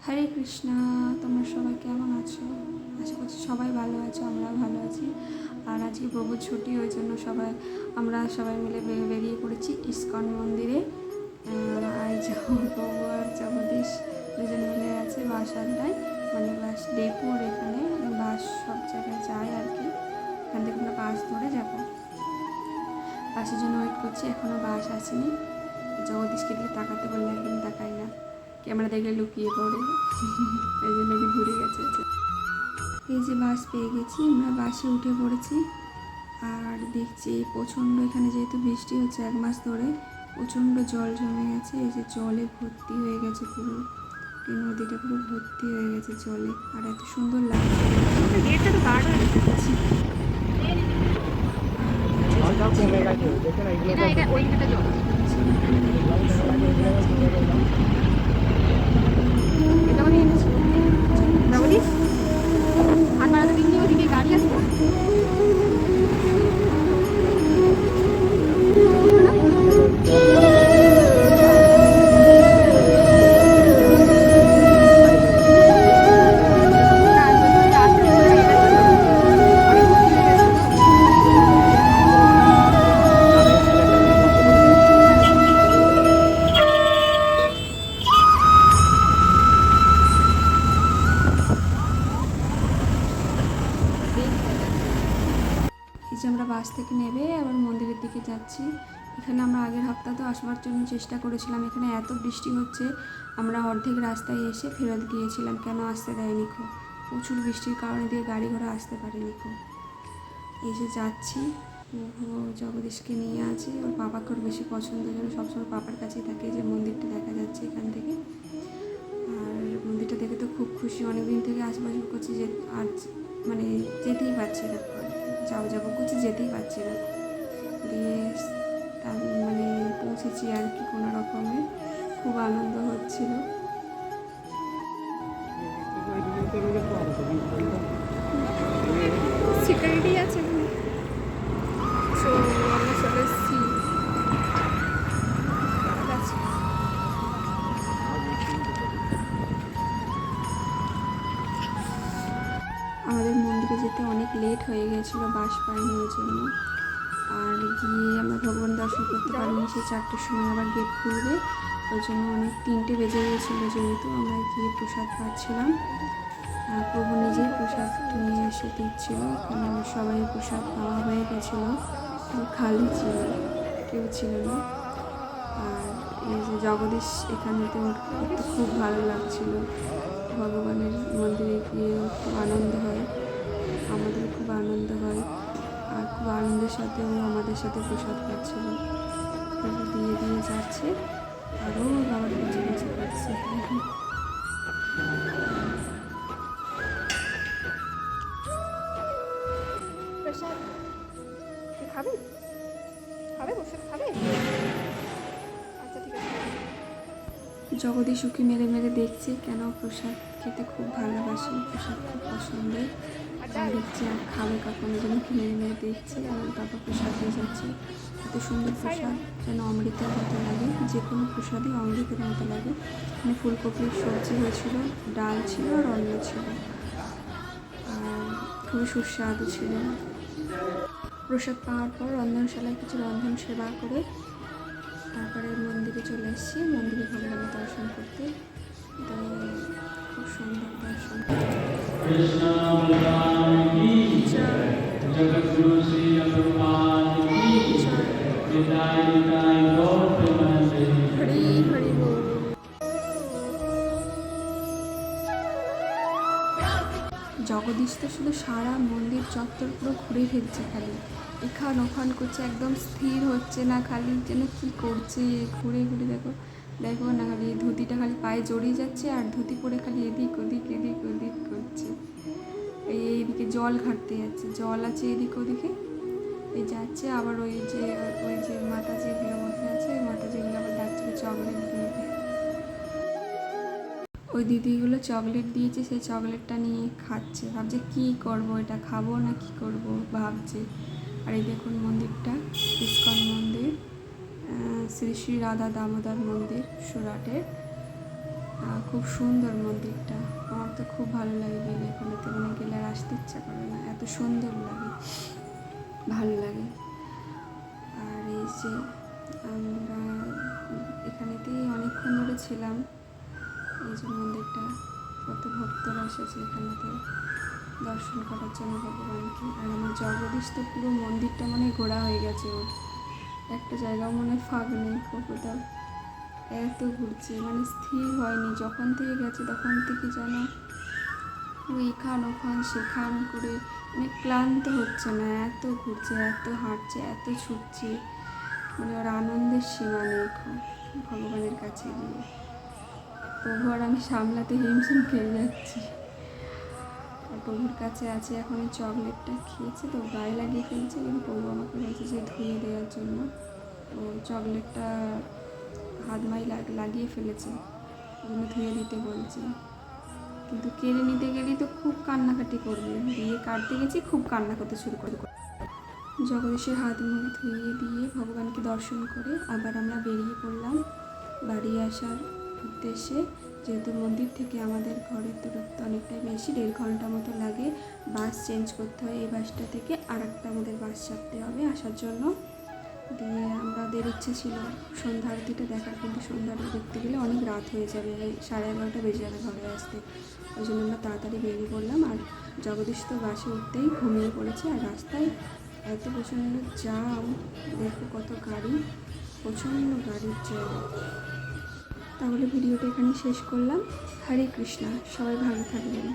হরে কৃষ্ণ। তোমরা সবাই কেমন আছো? আশা করছি সবাই ভালো আছো, আমরাও ভালো আছি। আর আজকে প্রভুর ছুটি, ওই জন্য আমরা সবাই মিলে বেরিয়ে পড়েছি ইস্কন মন্দিরে। আজ প্রভু আর জগদীশ দুজন মিলে আছে বাস আড্ডায়, মানে বাস ডেপোর এখানে বাস সব জায়গায় যায় আর কি। এখান থেকে আমরা বাস ধরে যাবো, বাসের জন্য ওয়েট করছি, এখনও বাস আসেনি। জগদীশকে দিয়ে তাকাতে বললে একদম তাকাই না, ক্যামেরা দেখলে লুকিয়ে পড়ে, এই জন্য ঘুরে গেছে। এই যে বাস পেয়ে গেছি, আমরা বাসে উঠে পড়েছি। আর দেখছি প্রচণ্ড, এখানে যেহেতু বৃষ্টি হচ্ছে 1 মাস ধরে, প্রচণ্ড জল জমে গেছে। এই যে জলে ভর্তি হয়ে গেছে পুরো, এই নদীটা পুরো ভর্তি হয়ে গেছে জলে। আর এত সুন্দর লাগছে। এই যে আমরা বাস থেকে নেবে আবার মন্দিরের দিকে যাচ্ছি। এখানে আমরা আগের সপ্তাহে আসবার জন্য চেষ্টা করেছিলাম, এখানে এত বৃষ্টি হচ্ছে, আমরা অর্ধেক রাস্তায় এসে ফেরত গিয়েছিলাম, কেন আসতে দেয়নি খুব, প্রচুর বৃষ্টির কারণে দিয়ে গাড়ি ঘোড়া আসতে পারেনি খুব। এই যে যাচ্ছি, ও জগদীশকে নিয়ে আছে, ওর পাপাকে ওর বেশি পছন্দ, যেন সবসময় পাপার কাছেই থাকে। যে মন্দিরটা দেখা যাচ্ছে এখান থেকে, আর মন্দিরটা দেখে তো খুব খুশি, অনেকদিন থেকে আশেপাশে করছি যে আর মানে যেতেই পারছি না, যাবো করছি, যেতেই পারছি না। দিয়ে মানে পৌঁছেছি আর কি কোনো রকমে, খুব আনন্দ হচ্ছিল। সিকিউরিটি আছে, সো আমরা চলে এসেছি। আমাদের মন্দিরে যেতে অনেক লেট হয়ে গেছিলো, বাস পাইনি ওই জন্য। আর গিয়ে আমরা ভগবান দর্শন করতে পারিনি, সেই 4টের সময় আবার গেট খুলবে, ওই জন্য অনেক 3টে বেজে গিয়েছিলো। যেহেতু আমরা গিয়ে প্রসাদ পাচ্ছিলাম, প্রভু নিজেই প্রসাদ নিয়ে এসে দিচ্ছিল, সবাই প্রসাদ পাওয়া হয়ে গেছিলো, খালি ছিল, কেউ ছিল না। আর এই যে জগদীশ এখানেতে ওর করতে খুব ভালো লাগছিল, ভগবানের মন্দিরে গিয়ে খুব আনন্দ হয়, আমাদের খুব আনন্দ হয়। আর খুব আনন্দের সাথে ও আমাদের সাথে প্রসাদ খাচ্ছিল, দিয়ে দিয়ে যাচ্ছে, আরও বাবার কাছে কাছে পাচ্ছে। খাবে খাবে বসে খাবে, আচ্ছা ঠিক আছে। জগদীশ উকি মেরে মেরে দেখছে, কেন প্রসাদ খেতে খুব ভালোবাসে, প্রসাদ খুব পছন্দের। দেখছে আর খাবে কখন, যেন মেরে মেরে দেখছে, আর বাবা প্রসাদ দিয়ে যাচ্ছে। এত সুন্দর প্রসাদ, যেন অমৃতের মতো লাগে, যে কোনো প্রসাদই অমৃতের মতো লাগে। মানে ফুলকপির সবজি হয়েছিল, ডাল ছিল আর অন্ন ছিল, আর খুবই সুস্বাদু ছিল। প্রসাদ পাওয়ার পর রন্ধনশালায় কিছু রন্ধন সেবা করে তারপরে মন্দিরে চলে এসেছি, মন্দিরে ভগবানের দর্শন করতে। তো খুব সুন্দর দর্শন। হরি হরি বল। জগদীশ তো শুধু সারা মন্দির চত্বর পুরো ঘুরে ফিরছে, খালি এখান ওখান করছে, একদম স্থির হচ্ছে না, খালি যেন কী করছে, ঘুরে ঘুরে দেখো দেখো না, খালি ধুতিটা খালি পায়ে জড়িয়ে যাচ্ছে, আর ধুতি পরে খালি এদিক ওদিক এদিক ওদিক করছে। এইদিকে জল ঘাটতে যাচ্ছে, জল আছে এদিক ওদিকে, এই যাচ্ছে আবার ওই যে মাতাজিগুলো বসে আছে, ওই মাতাজিগুলো আবার ডাকছে চকলেট দিয়ে। ওই দিদিগুলো চকলেট দিয়েছে, সেই চকলেটটা নিয়ে খাচ্ছে, ভাবছে কী করবো, এটা খাবো না কি করব ভাবছে। আর এই দেখুন মন্দিরটা, ইস্কন মন্দির, শ্রী শ্রী রাধা দামোদর মন্দির সুরাটের। খুব সুন্দর মন্দিরটা, আমার তো খুব ভালো লাগে গেলে, এখানেতে মানে গেলে আর আসতে ইচ্ছা করে না, এত সুন্দর লাগে, ভালো লাগে। আর এই যে আমরা এখানেতেই অনেকক্ষণ ধরে ছিলাম, এই যে মন্দিরটা, কত ভক্তরা এসেছে এখানেতে দর্শন করার জন্য ভগবানকে। আর আমার জগদীশ তো পুরো মন্দিরটা মানে ঘোরা হয়ে গেছে, ওর একটা জায়গাও মনে ফাঁক নেই, কতটা এত ঘুরছে, মানে স্থির হয়নি, যখন থেকে গেছে তখন থেকে যেন এখান ওখান সেখান করে মানে ক্লান্ত হচ্ছে না, এত ঘুরছে, এত হাঁটছে, এত ছুটছে, মানে ওর আনন্দের সীমা নেই ভগবানের কাছে গিয়ে। তবু আর আমি সামলাতে হিমশিম খেয়ে যাচ্ছি। আর প্রভুর কাছে আছে এখন, এই চকলেটটা খেয়েছে তো গায়ে লাগিয়ে ফেলছে, কিন্তু প্রভু আমাকে বলছে যে ধুয়ে দেওয়ার জন্য। তো চকলেটটা হাত মাই লাগিয়ে ফেলেছে, ওই জন্য ধুয়ে দিতে বলছে। কিন্তু কেড়ে নিতে গেলেই তো খুব কান্নাকাটি করবে, দিয়ে কাটতে গেছি খুব কান্না করতে শুরু করে। জগদীশের হাত মুখ ধুয়ে দিয়ে ভগবানকে দর্শন করে আবার আমরা বেরিয়ে পড়লাম বাড়ি আসার উদ্দেশ্যে। যেহেতু মন্দির থেকে আমাদের ঘরের দূরত্ব অনেকটাই বেশি, 1.5 ঘন্টা মতো লাগে, বাস চেঞ্জ করতে হয়, এই বাসটা থেকে আরেকটা আমাদের বাস চাপতে হবে আসার জন্য। দিয়ে আমাদের ইচ্ছে ছিল সন্ধ্যা আরতিটা দেখার, কিন্তু সন্ধ্যা আরতি দেখতে গেলে অনেক রাত হয়ে যাবে, 11:30 বেজে যাবে ঘরে আসতে, ওই জন্য আমরা তাড়াতাড়ি বেরিয়ে পড়লাম। আর জগদীশ তো বাসে উঠতেই ঘুমিয়ে পড়েছে, আর রাস্তায় এত প্রচণ্ড জ্যাম, দেখো কত গাড়ি, প্রচণ্ড গাড়ির জ্যাম। তাহলে ভিডিওটা এখানে শেষ করলাম। হরে কৃষ্ণা, সবাই ভালো থাকবেন।